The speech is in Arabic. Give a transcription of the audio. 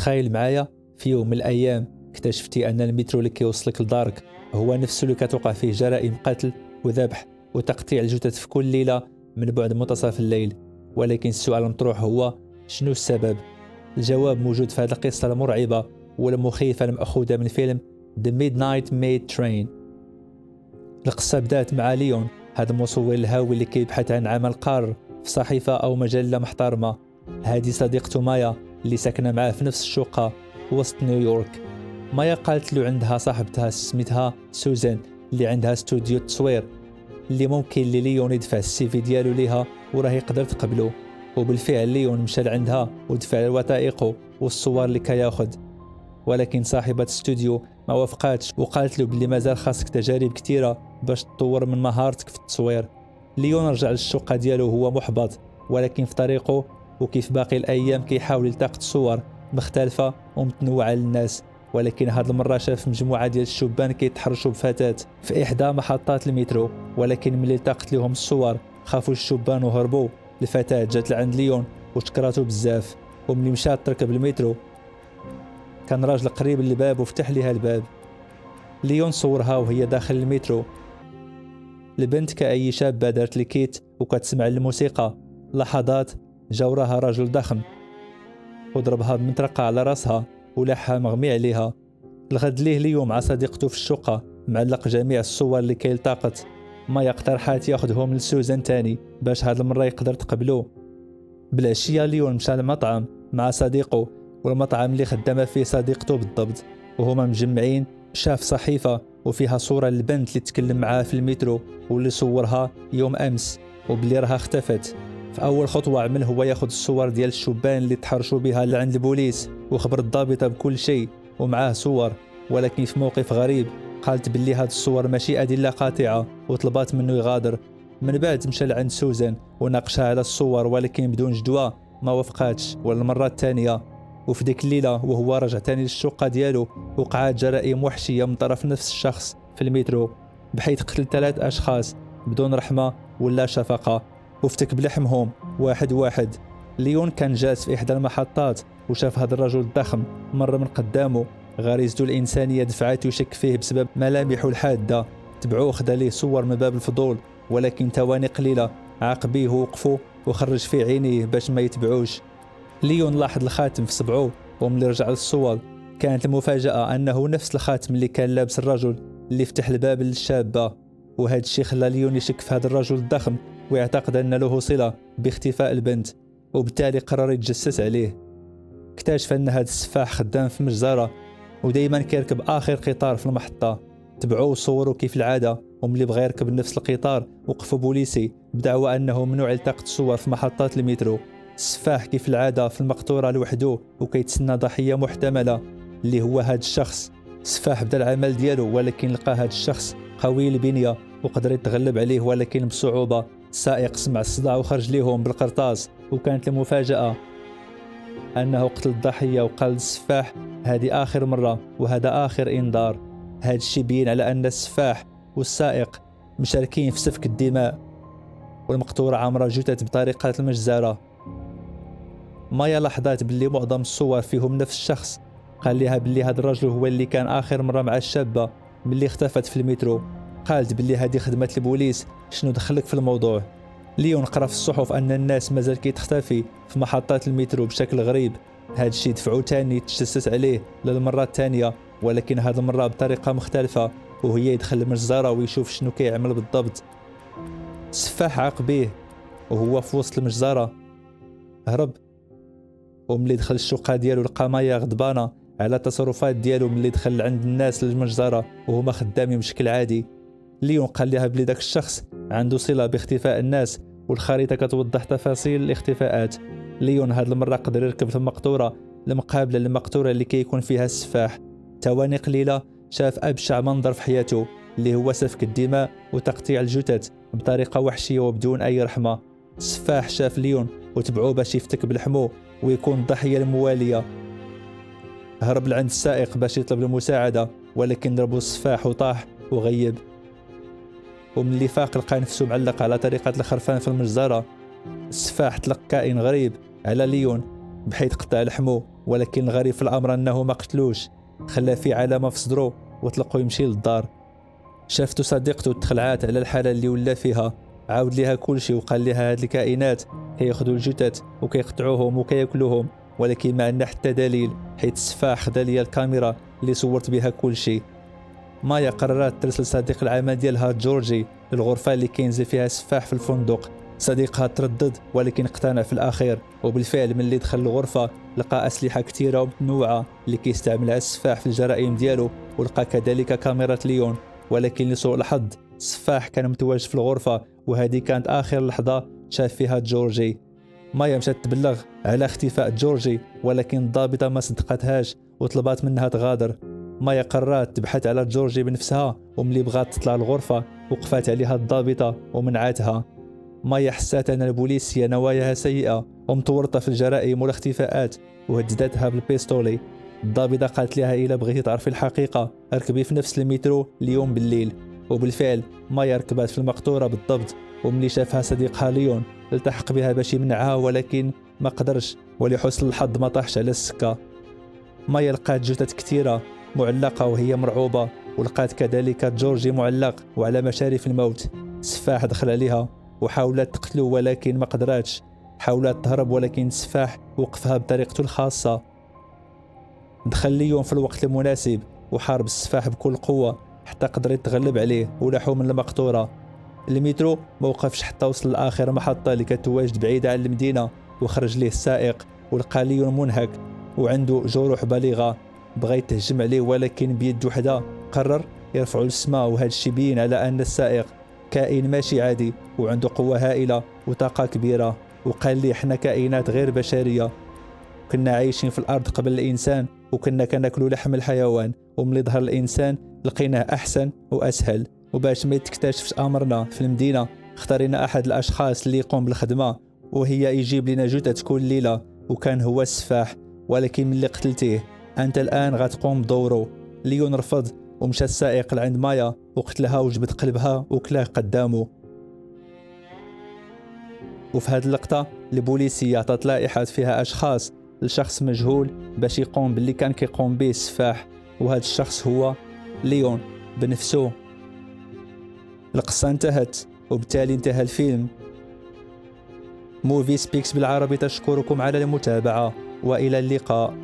تخيل معايا في يوم من الايام اكتشفتي ان المترو اللي كيوصلك لدارك هو نفسه اللي كتوقع فيه جرائم قتل وذبح وتقطيع الجثث في كل ليله من بعد منتصف الليل. ولكن السؤال المطروح هو شنو السبب؟ الجواب موجود في هذه القصه المرعبه والمخيفه المأخوذه من فيلم The Midnight Maid Train. القصه بدات مع ليون، هذا المصور الهاوي اللي كيبحث عن عمل قار في صحيفه او مجله محترمه. هذه صديقته مايا اللي ساكنه معاه في نفس الشقه وسط نيويورك. مايا قالت له عندها صاحبتها سميتها سوزان اللي عندها استوديو تصوير اللي ممكن ليون يدفع السي في ديالو ليها وراه يقدر تقبله. وبالفعل ليون مشى لعندها ودفع وثائقه والصور اللي كياخذ. ولكن صاحبة الاستوديو ما وافقاتش وقالت له بلي مازال خاصك تجارب كثيره باش تطور من مهارتك في التصوير. ليون رجع للشقه ديالو وهو محبط، ولكن في طريقه وكيف باقي الايام كيحاول يلتقط صور مختلفه ومتنوعه للناس. ولكن هذه المره شاف مجموعه ديال الشبان كيتحرشوا بفتاه في احدى محطات المترو. ولكن ملي التقط لهم الصور خافوا الشبان وهربوا. الفتاه جات لعند ليون وشكراتو بزاف، وملي مشات تركب المترو كان راجل قريب للباب وفتح ليها الباب. ليون صورها وهي داخل المترو. البنت كأي شابة دارت الكيت وكتسمع الموسيقى. لحظات جا وراها رجل ضخم وضربها بمطرقة على راسها ولحها مغمي عليها. الغد ليه ليوم مع صديقته في الشقة معلق جميع الصور اللي كيلتقط. ما اقترحات ياخذهم لسوزان تاني باش هاد المرة يقدر تقبلو. بالعشية ليون مشى للمطعم مع صديقه، والمطعم اللي خدامه فيه صديقته بالضبط، وهما مجمعين شاف صحيفة وفيها صورة للبنت اللي تكلم معاه في المترو واللي صورها يوم أمس وبلي راها اختفت. في أول خطوة عمل هو ياخذ الصور ديال الشبان اللي تحرشوا بها لعند البوليس وخبر الضابطة بكل شيء ومعاه صور. ولكن في موقف غريب قالت باللي هاد الصور ماشي أدلة قاطعة وطلبات منه يغادر. من بعد مشى لعند سوزان وناقشها على الصور، ولكن بدون جدوى ما وافقاتش ولا المرة الثانية. وفي ديك الليلة وهو رجع تاني للشقة ديالو وقعت جرائم وحشية من طرف نفس الشخص في المترو، بحيث قتل 3 أشخاص بدون رحمة ولا شفقة وفتك بلحمهم واحد واحد. ليون كان جالس في إحدى المحطات وشاف هذا الرجل الضخم مر من قدامه. غريزته الإنسانية دفعته يشك فيه بسبب ملامحه الحادة. تبعوه خدا ليه صور من باب الفضول، ولكن ثواني قليلة عاقبيه ووقفوا وخرج في عينيه باش ما يتبعوش. ليون لاحظ الخاتم في صبعه، وملي رجع للصور كانت المفاجأة أنه نفس الخاتم اللي كان لابس الرجل اللي فتح الباب للشابة. وهذا الشيء خلى ليون يشك في هذا الرجل الضخم ويعتقد أن له صلة باختفاء البنت، وبالتالي قرر يتجسس عليه. اكتشف أن هذا السفاح خدام في مجزرة ودايما كيركب آخر قطار في المحطة. تبعوه وصوروا كيف العادة، وملي بغى يركب نفس القطار وقفوا بوليسي بدعوى أنه ممنوع يلتقط الصور في محطات المترو. السفاح كيف العادة في المقطورة لوحده وكيتسنى ضحية محتملة اللي هو هذا الشخص. السفاح بدا العمل ديالو، ولكن لقى هذا الشخص قوي البنية وقدر يتغلب عليه ولكن بصعوبة. السائق سمع الصداع وخرج ليهم بالقرطاس، وكانت المفاجأة أنه قتل الضحية وقال للسفاح هذه آخر مرة وهذا آخر إنذار. هذا الشيء بين على أن السفاح والسائق مشاركين في سفك الدماء، والمقطورة عامرة جثث بطريقة المجزرة. مايا لاحظت باللي معظم الصور فيهم نفس الشخص. قال لها باللي هذا الرجل هو اللي كان آخر مرة مع الشابة ملي اختفت في المترو. قالت باللي هذه خدمة البوليس، شنو دخلك في الموضوع؟ ليون قرأ في الصحف أن الناس مازال كيتختفي في محطات المترو بشكل غريب. هذا الشيء دفعو تاني يتجسس عليه للمرة الثانية، ولكن هذا المرة بطريقة مختلفة، وهي يدخل المجزرة ويشوف شنو كيعمل بالضبط. السفاح عاقبيه وهو في وسط المجزرة هرب. وملي دخل الشقة ديالو لقى مايا غضبانة على التصرفات ديالو ملي دخل عند الناس للمجزرة وهما خدامين بشكل عادي. ليون قال لها بلي داك الشخص عنده صلة باختفاء الناس، والخريطة كتوضح تفاصيل الاختفاءات. ليون هاد المرة قدر يركب في المقطورة المقابلة للمقطورة اللي كيكون فيها السفاح. ثواني قليلة شاف أبشع منظر في حياته اللي هو سفك الدماء وتقطيع الجثث بطريقة وحشية وبدون أي رحمة. السفاح شاف ليون وتبعوه باش يفتك بلحمه ويكون الضحية الموالية. هرب لعند السائق باش يطلب المساعدة، ولكن ضربوا السفاح وطاح وغيب. ومن فاق لقى نفسه معلق على طريقة الخرفان في المجزرة. السفاح طلق كائن غريب على ليون بحيث قطع لحمه، ولكن الغريب في الأمر أنه ما قتلوش، خلى فيه علامة في صدره وطلقوا يمشي للدار. شافتو صديقته تخلعات على الحالة اللي ولا فيها، عاود ليها كلشي وقال لها هاد الكائنات كياخذوا الجثث وكيقطعوهم وكياكلوهم، ولكن ما عندنا حتى دليل، حيت السفاح خدا ليا الكاميرا اللي صورت بها كلشي. مايا قررت ترسل صديق العمل ديالها جورجي للغرفة اللي كينزل فيها السفاح في الفندق. صديقها تردد ولكن اقتنع في الأخير، وبالفعل ملي دخل الغرفة لقى أسلحة كثيرة ومتنوعة اللي كيستعملها السفاح في الجرائم ديالو، ولقى كذلك كاميرا ليون. ولكن لسوء الحظ السفاح كان متواجد في الغرفة، وهذه كانت آخر لحظة شاف فيها جورجي. مايا مشات تبلغ على اختفاء جورجي، ولكن الضابطة ما صدقتهاش وطلبات منها تغادر. مايا قررت تبحث على جورجي بنفسها، وملي بغات تطلع الغرفة وقفات عليها الضابطة ومنعتها. مايا حسات أن البوليسية نواياها سيئة ومتورطة في الجرائم والاختفاءات، وهددتها بالبيستولي. الضابطة قالت لها إلا بغيتي تعرفي الحقيقة اركبي في نفس المترو اليوم بالليل. وبالفعل مايا ركبت في المقطورة بالضبط، وملي شافها صديقها ليون التحق بها باش يمنعها، ولكن ما قدرش، ولحسن الحظ ما طاحش على السكة. مايا لقات جثث كثيرة معلقة وهي مرعوبة، ولقات كذلك جورجي معلق وعلى مشارف الموت. السفاح دخل عليها وحاولت تقتله ولكن ما قدراتش، حاولت تهرب ولكن السفاح وقفها بطريقته الخاصة. دخل ليون في الوقت المناسب وحارب السفاح بكل قوة حتى قدر يتغلب عليه ولاحو من المقطورة. المترو ما وقفش حتى وصل لآخر محطة اللي كتواجد بعيدة عن المدينة، وخرج ليه السائق ولقى ليون منهك وعنده جروح بالغة. بغى يتهجم عليه ولكن بيد وحده قرر يرفعه للسماء، وهذا الشيء بين على أن السائق كائن ماشي عادي وعنده قوة هائلة وطاقة كبيرة. وقال لي احنا كائنات غير بشرية، كنا عايشين في الأرض قبل الإنسان وكنا كناكلوا لحم الحيوان، وملي ظهر الإنسان لقيناه أحسن وأسهل، وباش ما يتكتشفش أمرنا في المدينة اختارينا أحد الأشخاص اللي يقوم بالخدمة وهي يجيب لنا جثث كل ليلة، وكان هو السفاح. ولكن ملي قتلتيه أنت الآن غتقوم بدوره. ليون رفض ومشى السائق لعند مايا وقتلها وجبد قلبها وكلاه قدامه. وفي هذه اللقطة البوليسية عطات لائحات فيها أشخاص لشخص مجهول باش يقوم باللي كان كيقوم به السفاح، وهذا الشخص هو ليون بنفسه. القصة انتهت وبالتالي انتهى الفيلم. موفي سبيكس بالعربي تشكركم على المتابعة وإلى اللقاء.